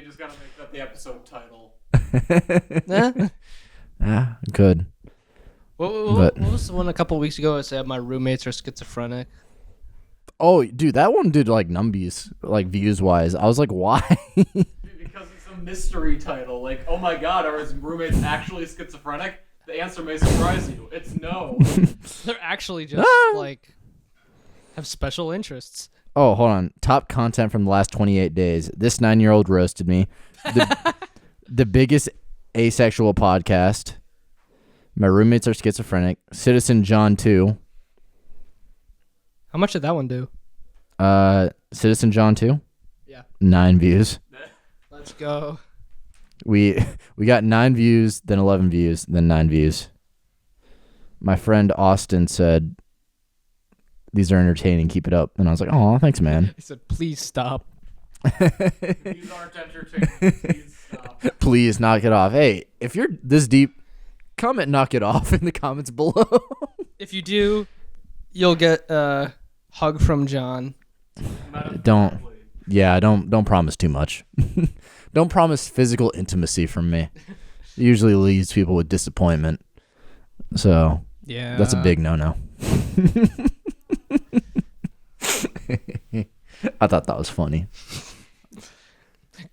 just gotta make that the episode title. Yeah, good. What was the one a couple weeks ago? I said my roommates are schizophrenic. Oh, dude, that one did like numbies, like views wise. I was like, why? Because it's a mystery title. Like, oh my god, are his roommates actually schizophrenic? The answer may surprise you. It's no. They're actually just like have special interests. Oh, hold on. Top content from the last 28 days. This 9-year-old roasted me. The biggest asexual podcast. My roommates are schizophrenic. Citizen John 2. How much did that one do? Citizen John 2? Yeah. 9 views. Let's go. We got 9 views, then 11 views, then 9 views. My friend Austin said, "These are entertaining. Keep it up." And I was like, "Oh, thanks, man." He said, "Please stop." These aren't entertaining. Please stop. Please knock it off. Hey, if you're this deep, comment "knock it off" in the comments below. If you do, you'll get a hug from John. Don't promise too much. Don't promise physical intimacy from me. It usually leaves people with disappointment. So Yeah. that's a big no-no. I thought that was funny.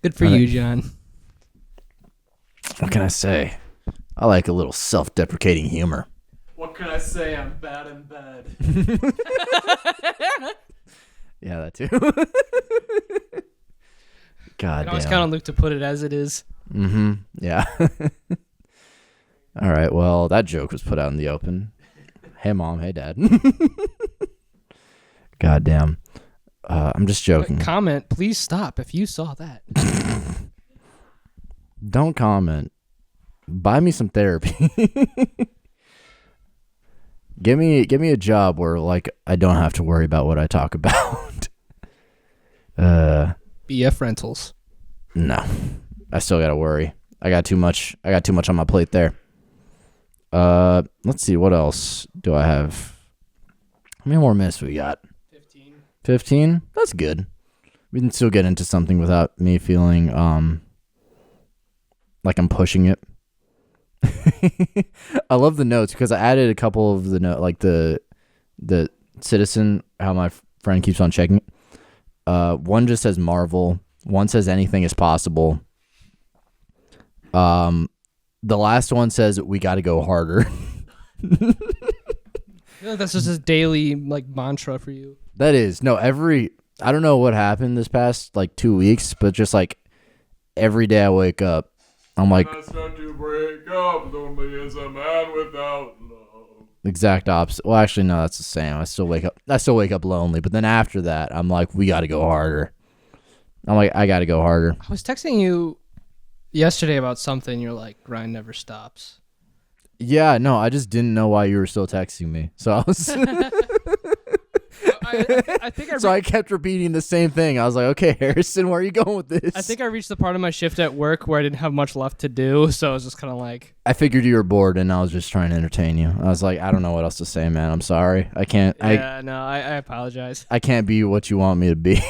Good for you, John. What can I say? I like a little self-deprecating humor. What can I say? I'm bad in bed. Yeah, that too. God I always damn. count on Luke to put it as it is. Mm-hmm. Yeah. All right. Well, that joke was put out in the open. Hey, Mom. Hey, Dad. Goddamn. I'm just joking. Comment, please stop if you saw that. Don't comment. Buy me some therapy. Give me a job where like I don't have to worry about what I talk about. BF Rentals. No. I still gotta worry. I got too much on my plate there. Let's see, what else do I have? How many more minutes we got? 15? That's good. We can still get into something without me feeling like I'm pushing it. I love the notes because I added a couple of the note, like the citizen, how my friend keeps on checking it. One just says Marvel. One says anything is possible. The last one says we got to go harder. I feel like that's just his daily like mantra for you. That is no I don't know what happened this past like 2 weeks, but just like every day I wake up, I'm like, I start to break up, lonely as a man without love. exact opposite. Well, actually, no, that's the same. I still wake up lonely, but then after that, I'm like, we got to go harder. I'm like, I got to go harder. I was texting you yesterday about something. You're like, grind never stops. Yeah, no, I just didn't know why you were still texting me. So I was, I think I kept repeating the same thing. I was like, okay, Harrison, where are you going with this? I think I reached the part of my shift at work where I didn't have much left to do, so I was just kind of like, I figured you were bored, and I was just trying to entertain you. I was like, I don't know what else to say, man. I'm sorry. I can't. I apologize. I can't be what you want me to be.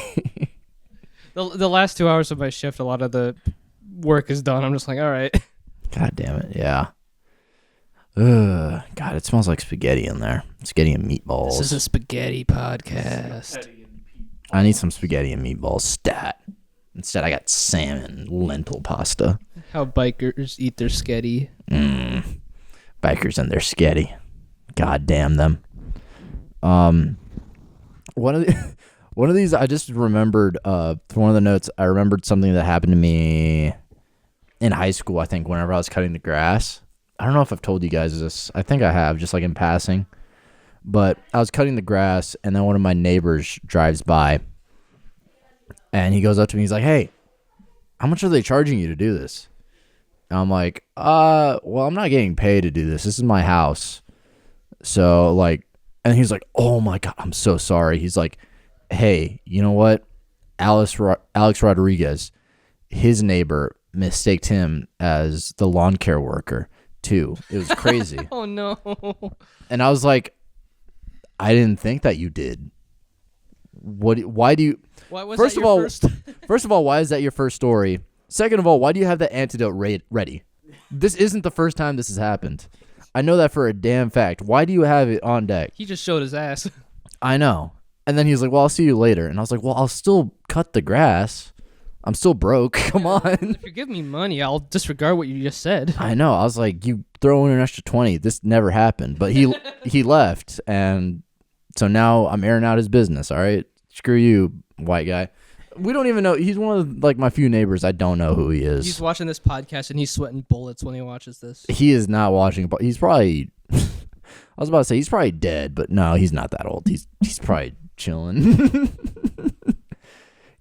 The last 2 hours of my shift, a lot of the work is done. I'm just like, all right. God damn it, yeah. Ugh, God, it smells like spaghetti in there. Spaghetti and meatballs. This is a spaghetti podcast. I need some spaghetti and meatballs stat. Instead, I got salmon lentil pasta. How bikers eat their sketty. Bikers and their sketty. God damn them. One of these, I just remembered. One of the notes, I remembered something that happened to me in high school. I think whenever I was cutting the grass. I don't know if I've told you guys this. I think I have, just like in passing. But I was cutting the grass, and then one of my neighbors drives by, and he goes up to me. He's like, "Hey, how much are they charging you to do this?" And I'm like, well, I'm not getting paid to do this. This is my house." So like, and he's like, "Oh my God, I'm so sorry." He's like, "Hey, you know what? Alex Rodriguez, his neighbor mistaked him as the lawn care worker too." It was crazy. Oh no. And I was like, I didn't think that you did. Why do you? Why was First that of your all, first? first of all, why is that your first story? Second of all, why do you have the antidote ready? This isn't the first time this has happened. I know that for a damn fact. Why do you have it on deck? He just showed his ass. I know. And then he's like, "Well, I'll see you later." And I was like, "Well, I'll still cut the grass. I'm still broke. Come on." If you give me money, I'll disregard what you just said. I know. I was like, "You throw in an extra 20. This never happened." But he left, and so now I'm airing out his business. All right, screw you, white guy. We don't even know. He's one of like my few neighbors. I don't know who he is. He's watching this podcast and he's sweating bullets when he watches this. He is not watching. He's probably. I was about to say he's probably dead, but no, he's not that old. He's probably chilling.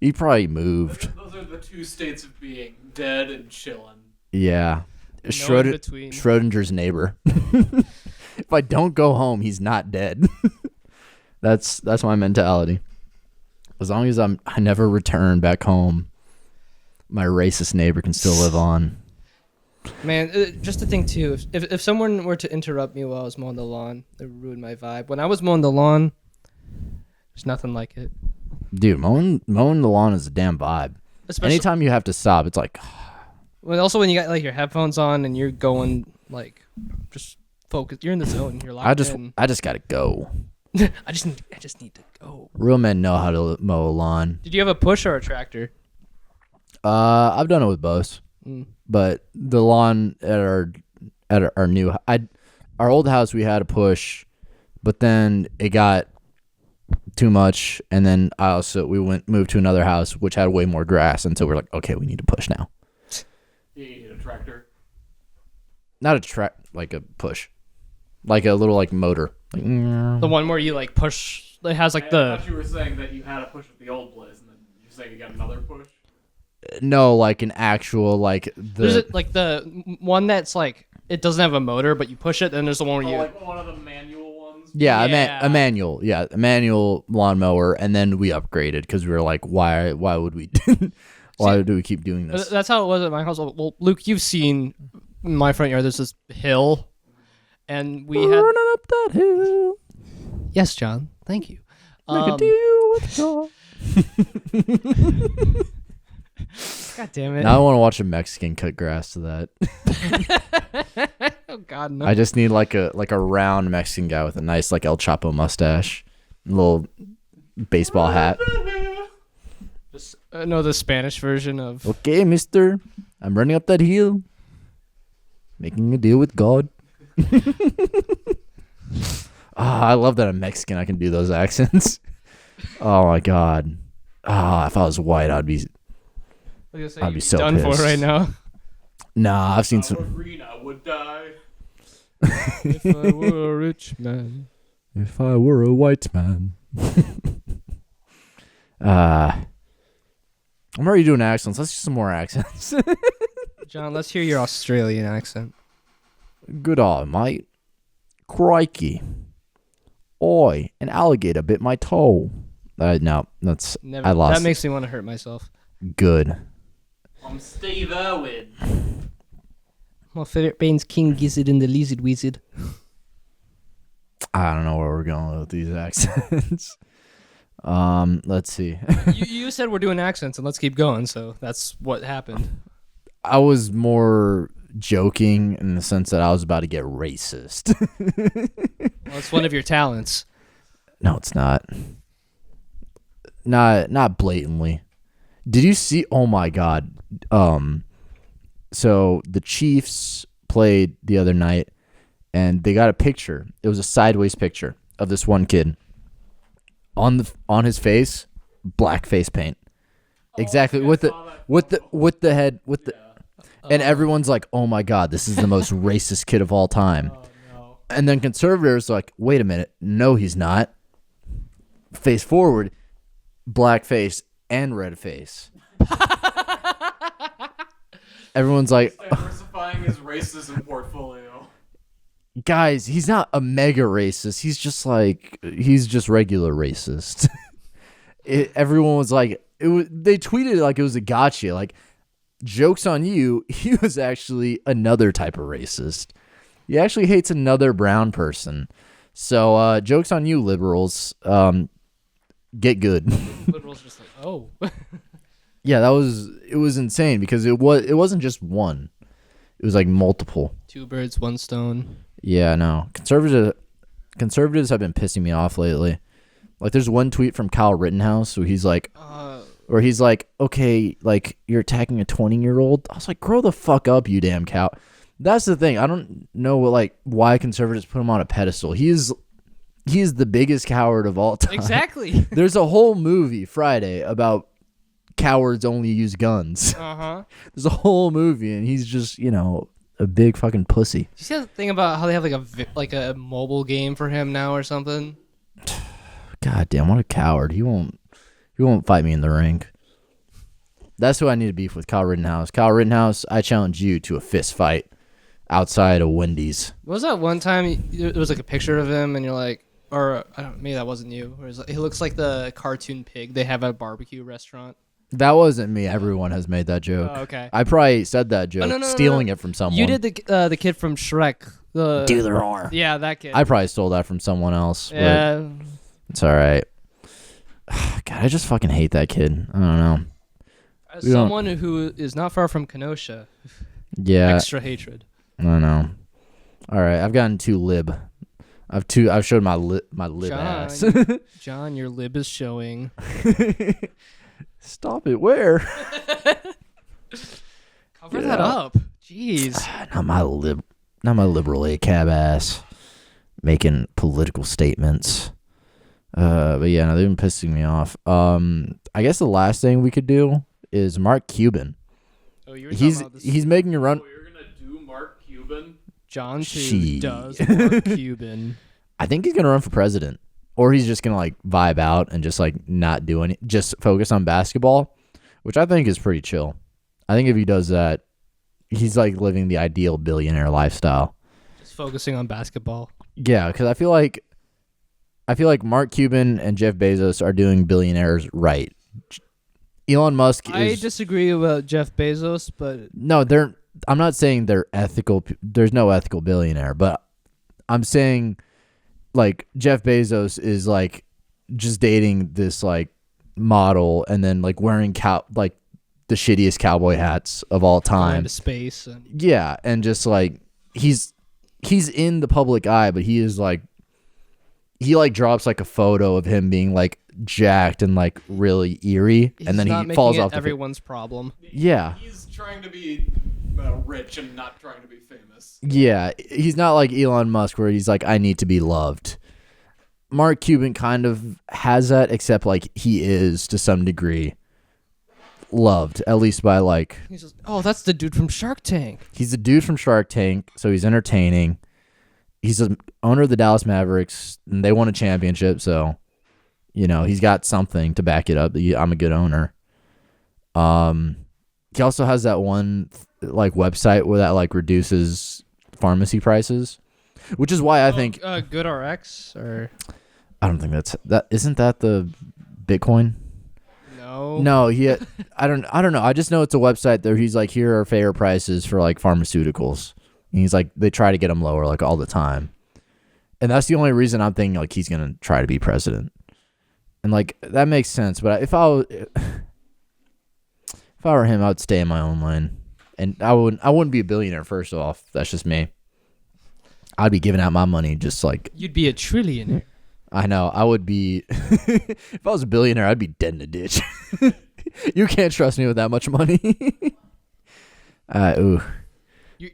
He probably moved. Those are the two states of being, dead and chilling. Yeah. No in between. Schrodinger's neighbor. If I don't go home, he's not dead. That's my mentality. As long as I never return back home, my racist neighbor can still live on. Man, just to think too, if someone were to interrupt me while I was mowing the lawn, it would ruin my vibe. When I was mowing the lawn, there's nothing like it. Dude, mowing the lawn is a damn vibe. Especially Anytime you have to stop, it's like, also when you got like your headphones on and you're going like just focus. You're in the zone. You're locked in. I just gotta go. I just need to go. Real men know how to mow a lawn. Did you have a push or a tractor? I've done it with both, but the lawn at our new our old house we had a push, but then it got too much, and then we moved to another house which had way more grass, and so we're like, okay, we need to push now. You need a tractor. Not a like a push, like a little like motor. Like, The one where you like push it has like I the. thought you were saying that you had a push with the old Blaze, and then you're saying you got another push. No, like an actual like There's the. like the one that's like it doesn't have a motor, but you push it, and there's the one where you. Like one of the manual ones. Yeah, Yeah. a manual. Yeah, a manual lawnmower, and then we upgraded because we were like, why would we? Why do we keep doing this? That's how it was at my house. Well, Luke, you've seen in my front yard. There's this hill, and we had. Running up that hill, Yes, John. Thank you. make a deal with God. God damn it. Now I want to watch a Mexican cut grass to that. Oh God, no. I just need like a round Mexican guy with a nice like El Chapo mustache, little baseball hat. Just, no, the Spanish version of. Okay, mister, I'm running up that hill, making a deal with God. I love that I'm Mexican. I can do those accents. Oh my God. If I was white, I'd be I'd be so done pissed. for right now. Nah, I've seen some. Arena would die. If I were a rich man. If I were a white man. I'm already doing accents. Let's do some more accents. John, let's hear your Australian accent. Good eye, mate. Crikey. Oi, an alligator bit my toe. No, that's Never. I lost. That makes me want to hurt myself. Good. I'm Steve Irwin. My favorite band's King Gizzard and the Lizard Wizard. I don't know where we're going with these accents. Let's see. you said we're doing accents, and let's keep going. So that's what happened. I was more joking in the sense that I was about to get racist. Well, it's one of your talents. No, it's not. Not blatantly. Did you see? Oh my God. So the Chiefs played the other night, and they got a picture. It was a sideways picture of this one kid. On his face, black face paint. Exactly with the head and everyone's like, "Oh my God, this is the most racist kid of all time." Oh no. And then conservatives are like, "Wait a minute, no, he's not." Face forward, black face and red face. Everyone's like, Diversifying his racism portfolio. "Guys, he's not a mega racist. He's just regular racist." Everyone was like, they tweeted it like it was a gotcha. Like, joke's on you. He was actually another type of racist. He actually hates another brown person. So, joke's on you, liberals. Get good. Liberals just like, oh. Yeah, it was insane because it wasn't just one. It was like multiple. Two birds, one stone. Yeah, no. Conservatives have been pissing me off lately. Like, there's one tweet from Kyle Rittenhouse where he's like, okay, like, you're attacking a 20-year-old. I was like, grow the fuck up, you damn cow. That's the thing. I don't know why conservatives put him on a pedestal. He is the biggest coward of all time. Exactly. There's a whole movie Friday about cowards only use guns. Uh-huh. There's a whole movie, and he's just, a big fucking pussy. Did you see that thing about how they have like a mobile game for him now or something? God damn, what a coward. He won't fight me in the ring. That's who I need to beef with, Kyle Rittenhouse. Kyle Rittenhouse, I challenge you to a fist fight outside of Wendy's. What was that one time there was like a picture of him and you're like, or I don't, maybe that wasn't you. Or he looks like the cartoon pig they have at a barbecue restaurant. That wasn't me. Everyone has made that joke. Oh, okay. I probably said that joke, no, stealing it from someone. You did the kid from Shrek. Do the roar. Yeah, that kid. I probably stole that from someone else. but Yeah. It's all right. God, I just fucking hate that kid. I don't know. As We don't- someone who is not far from Kenosha, Yeah, extra hatred. I don't know. All right, I've gotten too lib. I've showed my lib John, ass. John, your lib is showing. Stop it. Where? Cover that up. Jeez. Not my liberal ACAB ass making political statements. But yeah, no, they've been pissing me off. I guess the last thing we could do is Mark Cuban. Oh, you were talking about this. He's making a run. Oh, you're gonna do Mark Cuban? John too She- does Mark Cuban. I think he's gonna run for president. or he's just gonna like vibe out and just like not do any, just focus on basketball, which I think is pretty chill. I think if he does that, he's like living the ideal billionaire lifestyle. Just focusing on basketball. Yeah, because I feel like Mark Cuban and Jeff Bezos are doing billionaires right. Elon Musk is. I disagree about Jeff Bezos, but No, I'm not saying they're ethical. There's no ethical billionaire, but I'm saying like Jeff Bezos is like just dating this like model and then like wearing like the shittiest cowboy hats of all going time. to space. And Yeah, and just like he's in the public eye, but he is like he like drops like a photo of him being like jacked and like really eerie, he's and then not he falls making it off. Everyone's problem. Yeah. He's trying to be rich and not trying to be famous. Yeah, he's not like Elon Musk where he's like, I need to be loved. Mark Cuban kind of has that, except like he is to some degree loved, at least by like. He's just, oh, that's the dude from Shark Tank. He's the dude from Shark Tank, so he's entertaining. He's the owner of the Dallas Mavericks, and they won a championship, so you know he's got something to back it up. I'm a good owner. He also has that one like website where that like reduces pharmacy prices, which is why I think GoodRx or I don't think that isn't that the Bitcoin. no. No, I don't know. I just know it's a website there. He's like, here are fair prices for like pharmaceuticals. And he's like, they try to get them lower like all the time. And that's the only reason I'm thinking like he's gonna try to be president. And like that makes sense. But if I were him, I would stay in my own lane. And I wouldn't be a billionaire. First off, that's just me. I'd be giving out my money just like. You'd be a trillionaire. I know. I would be. If I was a billionaire, I'd be dead in a ditch. You can't trust me with that much money. Ooh.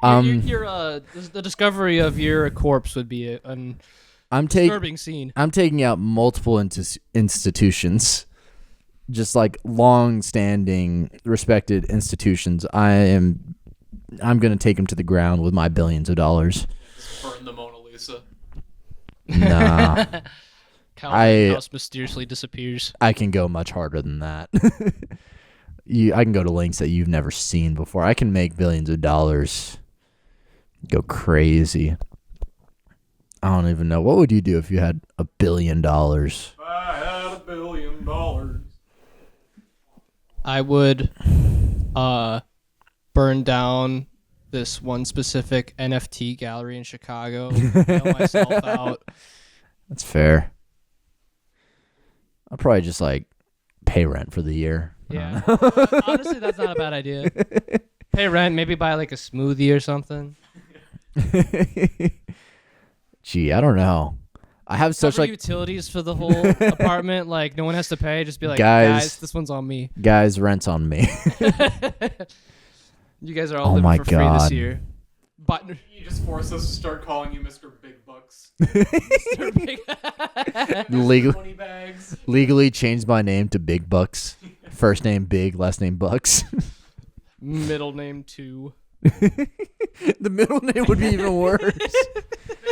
The discovery of your corpse would be an disturbing scene. I'm taking out multiple institutions, just like long-standing, respected institutions. I'm gonna take them to the ground with my billions of dollars. Burn the Mona Lisa. Nah. Calvin House mysteriously disappears. I can go much harder than that. I can go to lengths that you've never seen before. I can make billions of dollars. Go crazy. I don't even know. What would you do if you had $1 billion? If I had $1 billion. I would burn down this one specific NFT gallery in Chicago. Bail myself out. That's fair. I'll probably just like pay rent for the year. Yeah. Honestly, that's not a bad idea. Pay rent, maybe buy like a smoothie or something. Gee, I don't know. I have such Cover like utilities for the whole apartment. Like no one has to pay. Just be like, Guys. guys, this one's on me. guys, rent's on me. You guys are all Oh living my for free God. this year. But You just force us to start calling you Mr. Big Bucks. Legal, Money bags. legally changed my name to Big Bucks. First name Big, last name Bucks. middle name 2. The middle name would be even worse.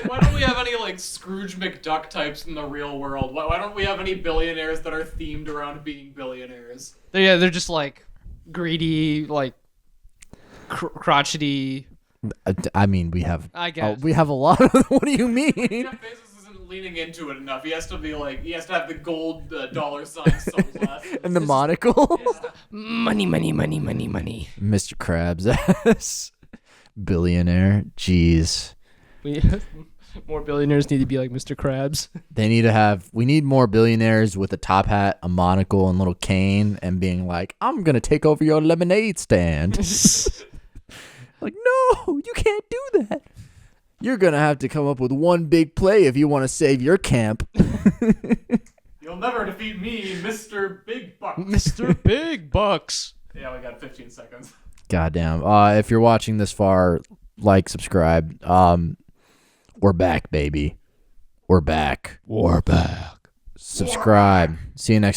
Why don't we have any like Scrooge McDuck types in the real world? Why don't we have any billionaires that are themed around being billionaires? They're just like greedy, like crotchety. I mean, we have. I guess. We have a lot of. What do you mean? Jeff Bezos isn't leaning into it enough. He has to have the gold dollar sign sunglasses. And the monocle. Money, money, money, money, money. Mr. Krabs ass. Billionaire. Jeez. More billionaires need to be like Mr. Krabs. We need more billionaires with a top hat, a monocle, and little cane, and being like, I'm going to take over your lemonade stand. Like, no, you can't do that. You're going to have to come up with one big play if you want to save your camp. You'll never defeat me, Mr. Big Bucks. Mr. Big Bucks. Yeah, we got 15 seconds. Goddamn. If you're watching this far, like, subscribe. We're back, baby. We're back. We're back. Subscribe. See you next time.